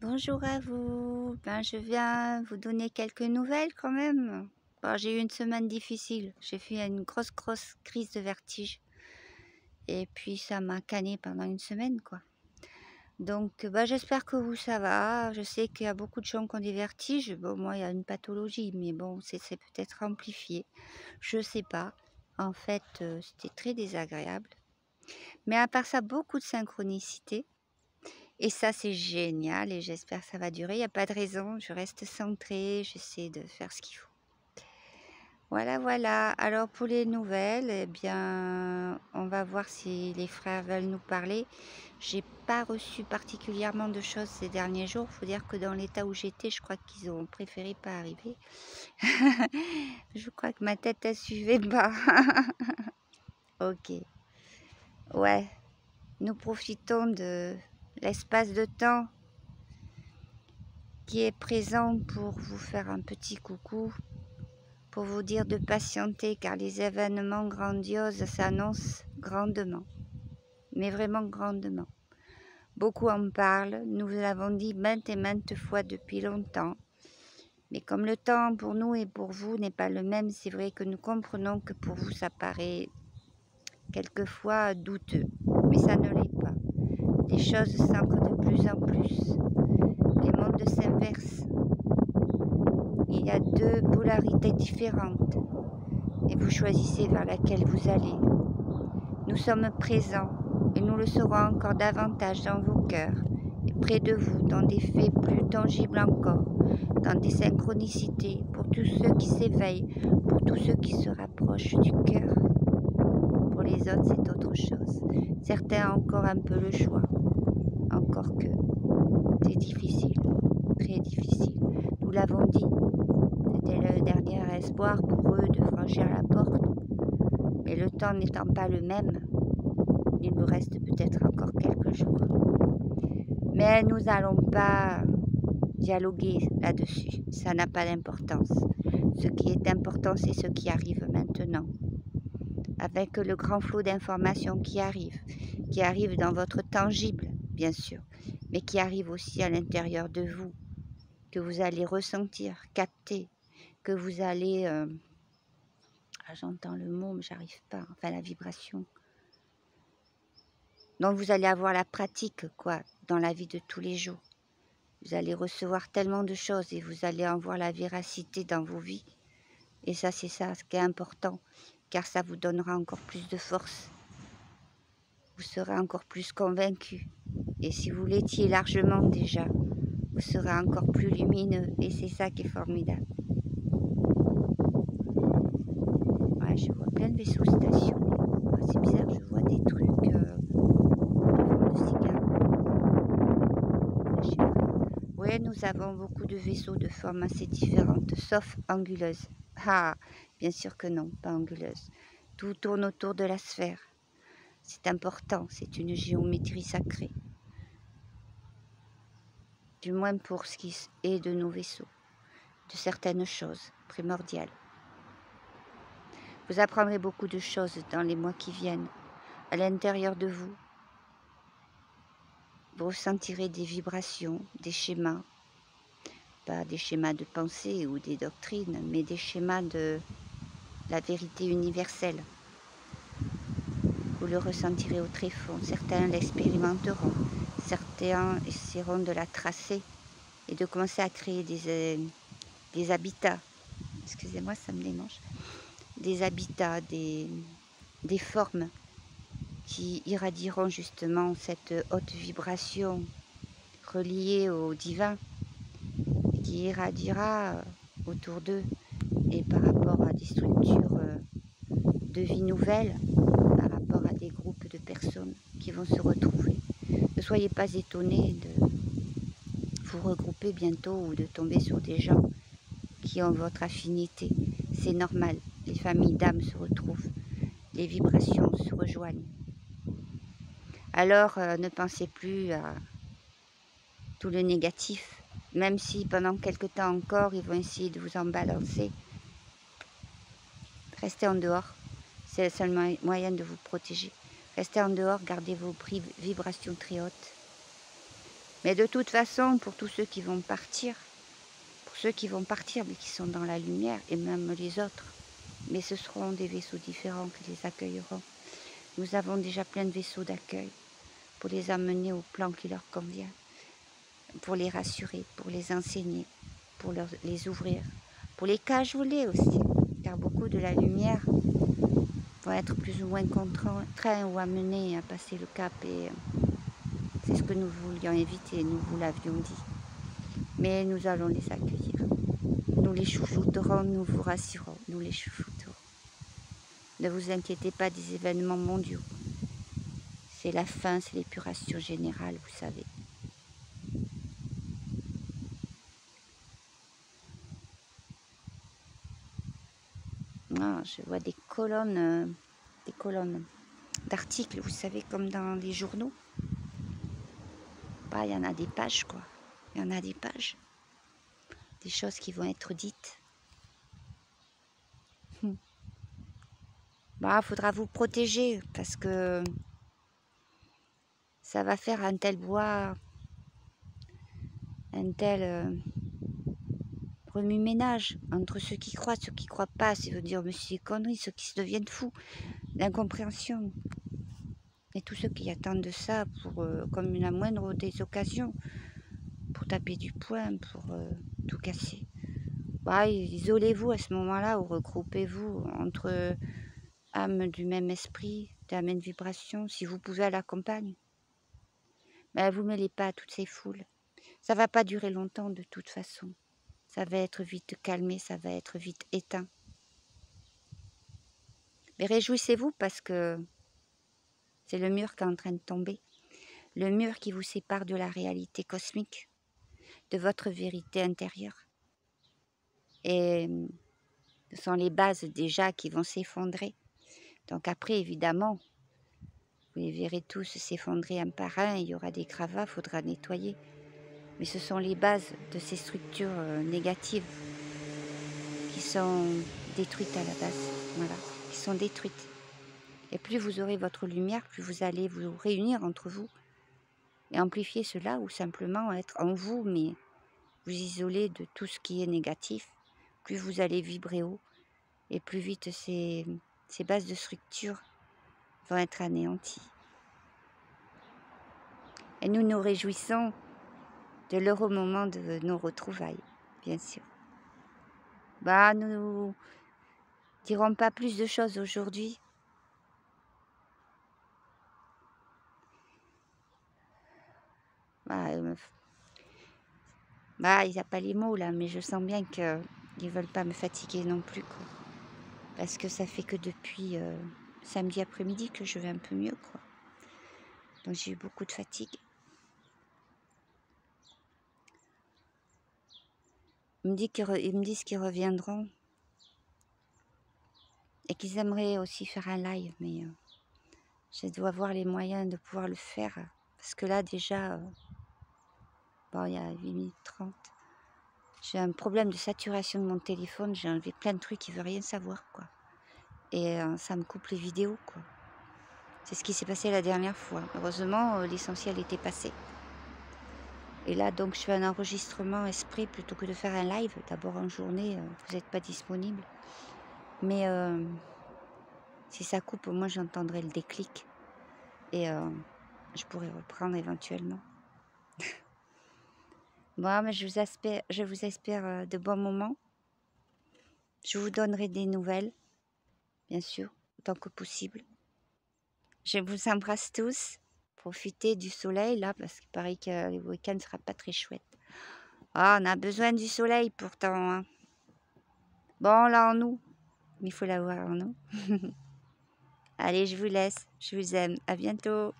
Bonjour à vous. Je viens vous donner quelques nouvelles quand même. Bon, j'ai eu une semaine difficile. J'ai fait une grosse crise de vertige. Et puis ça m'a canné pendant une semaine, quoi. Donc, j'espère que vous, ça va. Je sais qu'il y a beaucoup de gens qui ont des vertiges. Bon, moi, il y a une pathologie, mais bon, c'est peut-être amplifié. Je sais pas. En fait, c'était très désagréable. Mais à part ça, beaucoup de synchronicité. Et ça, c'est génial et j'espère que ça va durer. Il y a pas de raison, je reste centrée, j'essaie de faire ce qu'il faut. Voilà, voilà. Alors pour les nouvelles, eh bien, on va voir si les frères veulent nous parler. J'ai pas reçu particulièrement de choses ces derniers jours. Faut dire que dans l'état où j'étais, je crois qu'ils ont préféré pas arriver. Je crois que ma tête, elle suivait pas. Ok. Ouais. Nous profitons de l'espace de temps qui est présent pour vous faire un petit coucou, pour vous dire de patienter car les événements grandioses s'annoncent grandement, mais vraiment grandement. Beaucoup en parlent, nous vous l'avons dit maintes et maintes fois depuis longtemps, mais comme le temps pour nous et pour vous n'est pas le même, c'est vrai que nous comprenons que pour vous ça paraît quelquefois douteux, mais ça ne l'est pas. Les choses s'ancrent de plus en plus, les mondes s'inversent. Il y a deux polarités différentes et vous choisissez vers laquelle vous allez. Nous sommes présents et nous le serons encore davantage dans vos cœurs et près de vous, dans des faits plus tangibles encore, dans des synchronicités pour tous ceux qui s'éveillent, pour tous ceux qui se rapprochent du cœur. Pour les autres, c'est autre chose. Certains ont encore un peu le choix, encore que c'est difficile, très difficile. Nous l'avons dit, c'était le dernier espoir pour eux de franchir la porte. Mais le temps n'étant pas le même, il nous reste peut-être encore quelques jours. Mais nous n'allons pas dialoguer là-dessus. Ça n'a pas d'importance. Ce qui est important, c'est ce qui arrive maintenant. Avec le grand flot d'informations qui arrive dans votre tangible, bien sûr, mais qui arrive aussi à l'intérieur de vous, que vous allez ressentir, capter, que vous allez... j'entends le mot, mais j'arrive pas. Enfin, la vibration. Donc vous allez avoir la pratique, quoi, dans la vie de tous les jours. Vous allez recevoir tellement de choses et vous allez en voir la véracité dans vos vies. Et ça, c'est ça ce qui est important, car ça vous donnera encore plus de force. Vous serez encore plus convaincu. Et si vous l'étiez largement déjà, vous serez encore plus lumineux. Et c'est ça qui est formidable. Ouais, je vois plein de vaisseaux stationnés. C'est bizarre, je vois des trucs de cigares. Oui, nous avons beaucoup de vaisseaux de formes assez différentes, sauf anguleuse. Ah, bien sûr que non, pas anguleuse. Tout tourne autour de la sphère. C'est important, c'est une géométrie sacrée. Du moins pour ce qui est de nos vaisseaux, de certaines choses primordiales. Vous apprendrez beaucoup de choses dans les mois qui viennent, à l'intérieur de vous. Vous ressentirez des vibrations, des schémas, pas des schémas de pensée ou des doctrines, mais des schémas de la vérité universelle. Vous le ressentirez au tréfonds, certains l'expérimenteront, certains essaieront de la tracer et de commencer à créer des habitats. Excusez-moi, ça me démange. Des habitats, des formes qui irradieront justement cette haute vibration reliée au divin, qui irradiera autour d'eux et par rapport à des structures de vie nouvelles, par rapport à des groupes de personnes qui vont se retrouver. Ne soyez pas étonnés de vous regrouper bientôt ou de tomber sur des gens qui ont votre affinité. C'est normal, les familles d'âmes se retrouvent, les vibrations se rejoignent. Alors ne pensez plus à tout le négatif, même si pendant quelque temps encore ils vont essayer de vous en balancer. Restez en dehors, c'est le seul moyen de vous protéger. Restez en dehors, gardez vos vibrations très hautes. Mais de toute façon, pour tous ceux qui vont partir, mais qui sont dans la lumière, et même les autres, mais ce seront des vaisseaux différents qui les accueilleront. Nous avons déjà plein de vaisseaux d'accueil pour les amener au plan qui leur convient, pour les rassurer, pour les enseigner, pour les ouvrir, pour les cajoler aussi, car beaucoup de la lumière vont être plus ou moins contraints ou amenés à passer le cap, et c'est ce que nous voulions éviter, nous vous l'avions dit. Mais nous allons les accueillir. Nous les chouchouterons, nous vous rassurons, nous les chouchouterons. Ne vous inquiétez pas des événements mondiaux. C'est la fin, c'est l'épuration générale, vous savez. Ah, je vois des colonnes d'articles, vous savez, comme dans les journaux. Bah, il y en a des pages, quoi. Il y en a des pages. Des choses qui vont être dites. Bah, faudra vous protéger, parce que ça va faire un tel bois, un tel remue-ménage entre ceux qui croient, ceux qui croient pas, ceux qui vont dire mais c'est des conneries, ceux qui se deviennent fous, l'incompréhension. Et tous ceux qui attendent de ça pour comme la moindre des occasions, pour taper du poing, pour tout casser. Bah, isolez-vous à ce moment-là, ou regroupez-vous entre âmes du même esprit, de la même vibration, si vous pouvez à la campagne. Mais vous ne mêlez pas à toutes ces foules. Ça ne va pas durer longtemps de toute façon. Ça va être vite calmé, ça va être vite éteint. Mais réjouissez-vous parce que c'est le mur qui est en train de tomber. Le mur qui vous sépare de la réalité cosmique, de votre vérité intérieure. Et ce sont les bases déjà qui vont s'effondrer. Donc après, évidemment, vous les verrez tous s'effondrer un par un, il y aura des gravats, il faudra nettoyer. Mais ce sont les bases de ces structures négatives qui sont détruites à la base, voilà, qui sont détruites. Et plus vous aurez votre lumière, plus vous allez vous réunir entre vous et amplifier cela, ou simplement être en vous, mais vous isoler de tout ce qui est négatif. Plus vous allez vibrer haut, et plus vite ces bases de structure vont être anéanties. Et nous nous réjouissons de l'heureux moment de nos retrouvailles, bien sûr. Bah, nous dirons pas plus de choses aujourd'hui. Bah, il n'y a pas les mots là, mais je sens bien qu'ils ne veulent pas me fatiguer non plus, quoi. Parce que ça fait que depuis samedi après-midi que je vais un peu mieux, quoi. Donc j'ai eu beaucoup de fatigue. Ils me disent qu'ils reviendront et qu'ils aimeraient aussi faire un live, mais je dois avoir les moyens de pouvoir le faire. Parce que là déjà, bon, il y a 8 minutes 30. J'ai un problème de saturation de mon téléphone, j'ai enlevé plein de trucs qui ne veulent rien savoir, quoi. Et ça me coupe les vidéos, quoi. C'est ce qui s'est passé la dernière fois. Heureusement, l'essentiel était passé. Et là, donc, je fais un enregistrement esprit plutôt que de faire un live. D'abord, en journée, vous n'êtes pas disponible. Mais si ça coupe, au moins, j'entendrai le déclic. Et je pourrai reprendre éventuellement. Bon, mais je vous espère de bons moments. Je vous donnerai des nouvelles, bien sûr, autant que possible. Je vous embrasse tous. Profitez du soleil, là, parce qu'il paraît que le week-end ne sera pas très chouette. Ah, on a besoin du soleil, pourtant. Hein. Bon, là, en nous. Mais il faut l'avoir en nous. Allez, je vous laisse. Je vous aime. À bientôt.